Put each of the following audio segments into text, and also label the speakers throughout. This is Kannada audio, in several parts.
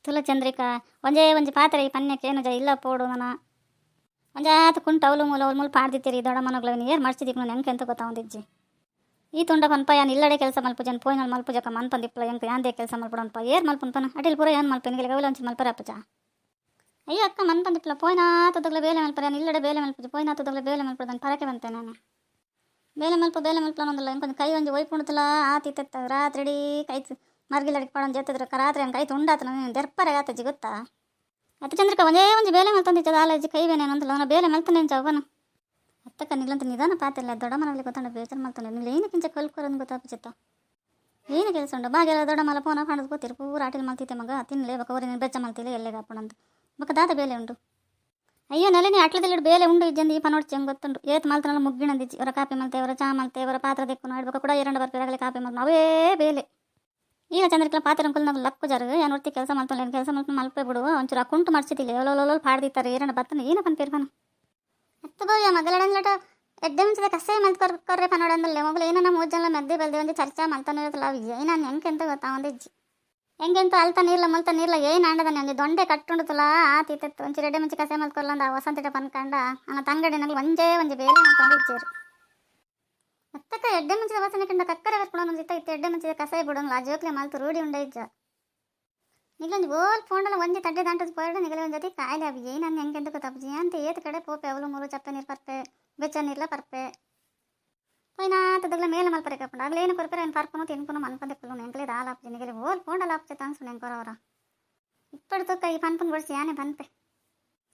Speaker 1: ತುಲ ಚಂದ್ರಿಕಾ ಒಂಜೇ ಒಂಜಿ ಪಾತ್ರೆ ಈ ಪನ್ಯಕ್ಕೆ ಏನು ಇಲ್ಲ ಪೋಡು ನನ್ನ ಒಂಜಾತ ಕುಂಟು ಅವಲು ಮೂಲ ಪಾಡ್ದಿತ್ತೀರಿ ದೊಡ್ಡ ಮನಗ್ಲವನಿ ಏರ್ ಮರ್ಚಿದಿಕ್ ನಾನು ಎಂತ ಗೊತ್ತಾವಂದಿಜ್ಜಿ ಈ ತುಂಡ ಪನ್ಪ ಯಾನ್ ಇಲ್ಲಡೆ ಕೆಲಸ ಮಲ್ಪುಜನ್ ಪೋಯ್ನಲ್ ಮಲ್ಪುಜಕ ಮನ್ಪಂದಿಪ್ಲ ಎಂಕ ಯಾಂದೇ ಕೆಲಸ ಮಲ್ಪಡನ್ಪ ಏರ್ ಮಲ್ಪನ್ಪನ ಅಡಿಲ್ ಪೂರ ಏನ್ ಮಲ್ಪನಿಗೆ ಗವಲಂಚಿ ಮಲ್ಪರ ಅಪ್ಪಜ ಅಯ್ಯೋ ಅಕ್ಕ ಮನ್ಪಂದಿಪ್ಲ ಪೋಯ್ನಾತದಗ್ಲ ಬೇಲೆ ಮಲ್ಪರ ಯಾನ್ ಇಲ್ಲಡೆ ಬೇಲೆ ಮಲ್ಪುಜ ಪೋಯ್ನಾತದಗ್ಲ ಬೇಲೆ ಮಲ್ಪಡದನ್ ಪರಕೆ ಬಂತೆ ನಾನು ಬೇಲೆ ಮಲ್ಪ ಅನ್ನೋದಿಲ್ಲ ಎಂಕೊಂದು ಕೈ ಒಂಜಿ ಒಯ್ಪುಣತಲ ಆತಿತ್ತ ರಾತ್ರಿ ಕೈ ಮರ್ಗಿಲಡಿಗೆ ಪಡೋನ್ ಜೆತ್ತಿದ್ರ ರಾತ್ರಿ ಕೈ ತುಂಡಾತನ ದೆರ್ಪರೆ ಆತಜ್ಜಿ ಗೊತ್ತಾ ಅತ್ತ ಚಂದ್ರಿಕ ಒಂಜೇ ಬೇಲೆ ಮಲ್ತಂದಿಚ್ಚದ ಆಲಜ್ಜಿ ಕೈ ಬೇನೆ ಅಂತಲ್ಲ ಅವನ ಬೇಲೆ ಮಲ್ತಾನೆ ಅವನ ಅತ್ತಕ್ಕ ನಿಲ್ಲಂತ ನಿಧಾನ ಪಾತಿಲ್ಲ ದೊಡ್ಡ ಮನಲ್ಲಿ ಗೊತ್ತಾಂಡ ಬೇಜಾರು ಮಲ್ತಾನೆ ನಿಲ್ಲ ಏನು ಕಿಂಚ ಕಲ್ಕೊರನ್ ಗೊತ್ತಾಪಿಚಿತ್ತ ಏನು ಕೆಲಸ ಉಂಟು ಬಾಗೆಲ್ಲ ದೊಡ್ಡ ಮಲ ಫೋನ ಕಾಣೋದು ಗೊತ್ತಿರು ಪೂರ ಆಟಿಲ್ ಮಲ್ತಿತ್ತೆ ಮಗ ತಿನ್ನಲೇ ಬಕವರಿ ನೀನು ಬೆಚ್ಚ ಮಲ್ತಿಲ್ಲ ಎಲ್ಲೇ ಹಾಪಣಂತ ಬಕ ದಾದ ಬೇಲೆ ಉಂಟು ಅಯ್ಯೋ ನೆಲೆನಿ ಅಟ್ಲದಲ್ಲಿ ಬೇಲೆ ಉಂಡು ಇಜ್ಜಂದು ಈ ಪನೋಡ್ಚಿ ಹೆಂಗೆ ಗೊತ್ತುಂಟು ಏತ್ ಮಲ್ತನಲ್ಲ ಮುಗ್ಗಿಣಂದಿಚ್ಚಿ ಅವರ ಕಾಪಿ ಮಲ್ತೆ ಅವರ ಚಾ ಮಲ್ತೆ ಅವರ ಪಾತ್ರ ತೆಕ್ಕು ನೋಡ್ಬೇಕು ಕೂಡ ಎರಡು ಬರ್ಪಿರಾಗಲಿ ಕಾಪಿ ಮಲ್ತು ಅವೇ ಬೇಲೆ ಈಗ ಚಂದ್ರಿಕಲ ಪಾತ್ರ ಅಂಕಲ್ ನಾವು ಲಕ್ಕು ಜಾರು ಏನು ಹೊರ್ತಿ ಕೆಲಸ ಮಲ್ತಲ್ಲ ಕೆಲಸ ಮಲ್ತು ಮಲ್ಪೇ ಬಿಡು ಒಂಚೂರು ಕುಂಟು ಮರ್ಚಿತಿಲ್ಲ ಎವಲೋ ಪಾಡ್ದಿತ್ತಾರೆ ಏರಣ್ಣ ಬತ್ತನ ಏನು ಪನ್ಪೇರ್ಪನ ಅತ್ತ ಬೋಯ್ಯ ಮಗಳಡನ್ಲಟ ಎಡ್ಡೆ ಮುಂಚೆ ಕಸೆ ಮಲ್ತ್ಕೊರ್ರೆ ಪನೋಡಂದಲ್ಲೇ ಮಗಳು ಏನೋ ನಮ್ಮ ಓಜಲ್ಲ ಮೆದ್ದೆ ಬೆಲ್ದೆ ಒಂದು ಚರ್ಚಾ ಮಲ್ತಾನೆ ಇರುತ್ತಲ್ಲ ಅವು ನಾನು ಹೆಂಗೆಂತ ಗೊತ್ತಾ ಒಂದಿಜ್ಜಿ ಹೆಂಗೆಂತ ಅಲ್ತಾ ನೀರ್ಲ ಮಲ್ತಾ ನೀರ್ಲ ಏನು ಆಂಡದಾನೆ ಒಂದು ದೊಂಡೆ ಕಟ್ಟುಂಡುತ್ತಲ್ಲ ಆತಿತ್ತು ಒಂಚೂರು ಎಡ್ಡೆ ಮುಂಚೆ ಕಸೆ ಮಲ್ತ್ಕೊರ್ಲ ಅಂದ ವಸಂತಿಟ ಪನ್ಕಂಡ ಹಂಗ ತಂಗಡಿನಲ್ಲಿ ಒಂಜೇ ಬೇಲೆ ಅಂತಂದಿಚ್ಚೇರು ಅತ್ತಕ್ಕ ಎಡ್ಡೆ ಮುಂಚಿದ ವಾಸನೆ ಕಂಡ ಕಕ್ಕರೆ ಬರ್ಕೊಳೋನು ಇತ್ತು ಎಡ್ಡೆ ಮುಂಚಿದ ಕಸೆ ಬಿಡೋನು ಆ ಜೋಕ್ಲೆ ಮಲ್ತು ರೂಢಿ ಉಂಡೆ ಇಜ್ಜ ನಿಗಲೊಂದು ಗೋಲ್ ಫೋಂಡಲ್ಲ ಒಂಜಿ ತಡ್ಡೆ ದಾಂಟದ ಪೋಯ್ಡು ನಿಗಲೆ ಒಂದು ಜೊತೆ ಕಾಯಿಲೆ ಅವಿ ನಾನು ಹೆಂಗೆಂತ ಗೊತ್ತಾಪಜಿ ಅಂತ ಏತ್ ಕಡೆ ಪೋಪೆ ಅವಲು ಮೂರು ಚಪ್ಪೆ ನೀರು ಪರ್ಪೆ ಬೆಚ್ಚ ನೀರ್ಲ ಪರ್ಪೆ ಪೋಯ್ನಾತದಗ್ಲ ಮೇಲೆ ಮಲ್ಪರೆ ಕಪ್ಪಂಡು ಆಗ್ಲೇನು ಕೊರ್ಪರೆ ಏನು ಪರ್ಪನು ತಿನ್ಪನು ಮನ್ಪಂದೆಕ್ಕಲು ಎಂಕ್ಲೆ ದಾಲಾಪ್ಜಿ ನಿಗಲೆ ಗೋಲ್ ಫೋಂಡಲ್ಲ ಆಪ್ಜೆ ತಾನ್ಸು ನೆಂಕೊರವರ ಇಪ್ಪಡು ತೊಕ್ಕ ಈ ಪನ್ಪನ್ ಬಡಿಸಿ ಯಾನೆ ಪನ್ಪೆ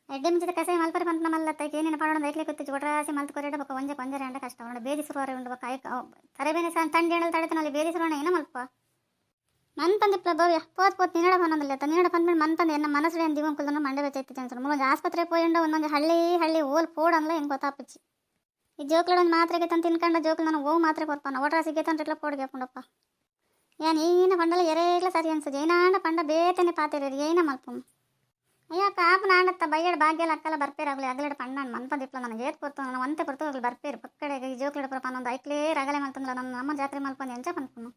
Speaker 1: ಎಡ್ಡೆ ಮುಂಚಿದ ಕಸೆ ಮಲ್ಪರೆ ಪನ್ಪನ ಮಲ್ಲತ್ತಕ್ಕೆ ಏನೇನು ಪಡೋಣ ಐಕ್ಲೆ ಗೊತ್ತಿಚ್ಚು ಒಟ್ರಾಸಿ ಮಲ್ತು ಕೊರೆಡ ಬಕ್ಕ ಒಂಜೆ ಅಂಡ ಕಷ್ಟ ಅವನ ಬೇದಿ ಸುರುವಾರೆ ಉಂಡು ಬಕ್ಕ ಕರೆಬೇನೆ ತಂಡಿ ಎಣ್ಣಲ್ಲಿ ತಡೆತನಲ್ಲಿ ಬೇದಿ ಸುರೋಣ ಏನೋ ಮಲ್ಪ ಮನ್ಪಂದಿಪ್ಲ ಭವ್ಯ ಪೋತ್ ನಿನ್ನಡ ಪನ್ನೊಂದಿಲ್ಲ ನಿನ್ನಡ ಪನ್ಮೇಲೆ ಮನ್ಪಂದು ಎನ್ನ ಮನಸ್ಸು ಏನು ದಿವಂಕುಲ್ದನ್ನು ಮಂಡೆ ಬೆಚ್ಚೈತಿ ಅನ್ಸರು ಮುಂದೊಂದು ಆಸ್ಪತ್ರೆ ಪೋಯಿಂಡ ಒಂದೊಂದು ಹಳ್ಳಿ ಓಲ್ ಪೋಡಂದ್ಲ ಹೆಂಗೆ ಗೊತ್ತಾಪಿಚ್ಚಿ ಈ ಜೋಕ್ಲೊಂದು ಮಾತ್ರೆಗೆ ತಂದು ತಿನ್ಕಂಡ ಜೋಕ್ಲು ನಾನು ಓವು ಮಾತ್ರೆ ಕೊರ್ಪಾನ ಒಟ್ರಾಸಿಗೆ ತಂಡ್ರಿಟ್ಲ ಪೋಡಿಗೆ ಹಾಕೊಂಡಪ್ಪ ಏನು ಪಂಡಲ ಎರೇಗ್ಲ ಸರಿ ಅನ್ಸದು ಏನಾಂಡ ಪಂಡ ಬೇತನೆ ಪಾತಿರಿ ಏನ ಮಲ್ಪು ಅಯ್ಯೋ ಕಾಪು ನಾಂಡತ್ತ ಬಯ್ಯಡ ಭಾಗ್ಯಲ್ಲ ಅಕ್ಕಲ್ಲ ಬರ್ಪೇರಾಗಲಿ ಅಗಲಡ ಪಣ್ಣ ಮನ್ಪಂದಿಪ್ಲ ನನಗೆ ಏತ್ ಕೊಡ್ತು ನಾನು ಒಂತೆ ಕೊಡ್ತು ಅಗ್ಲಿ ಬರ್ಪೇರು ಪಕ್ಕಡೆಗೆ ಈ ಜೋಕ್ಲಿಡ ಪರಪಾನ ಒಂದು ಐಕ್ಲೇ ರಗಲೆ ಮಲ್ತಂದ್ರ ನನ್ನ ನಮ್ಮ ಜಾತ್ರೆ ಮಲ್ಪಂದು ಎಂಚ ಪನ್ಪನು